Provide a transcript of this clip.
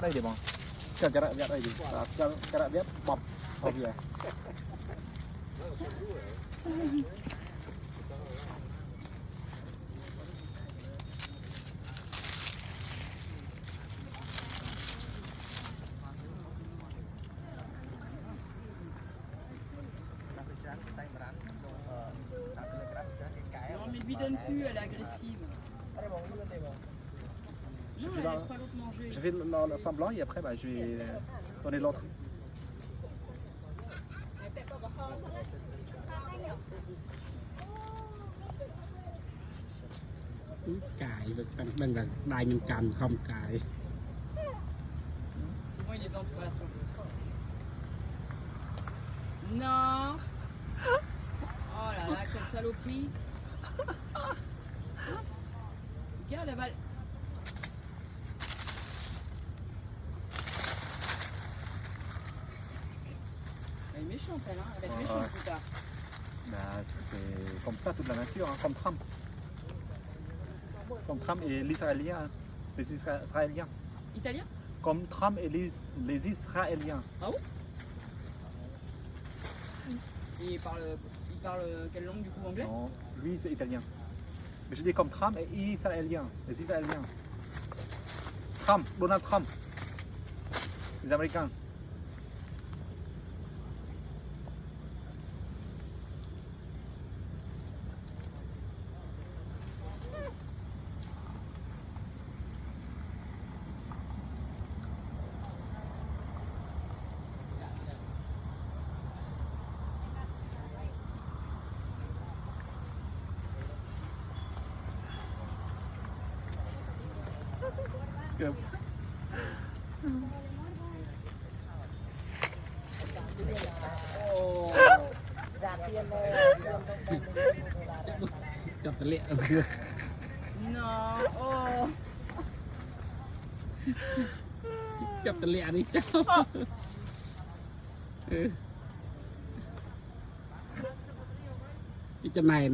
đây để bọn chặt vẹt đây gì chặt vẹt bọc bọc gì Non mais lui donne plus, elle est agressive. Non, elle laisse pas l'autre manger. Je fais le semblant et après bah, je vais donner l'autre. Cài bên là đai mình cầm không cài. Souvent il est dans le poisson. Non. Oh là là, quelle saloperie. Regarde, elle va... Elle est méchante, elle, hein. Elle va être méchante plus tard. Bah, c'est comme ça toute la nature, hein, comme Trump. Comme Trump et l'Israélien, hein, les Israéliens. Italien? Comme Trump et les Israéliens. Ah bon? Et il parle quelle langue du coup, anglais? Non, lui c'est italien. Mais je dis comme Trump et Israéliens, les Israéliens. Trump, Donald Trump, les Américains. Được. Chọc tali. Non, oh. Chọc tali đi cháu. Cái chân này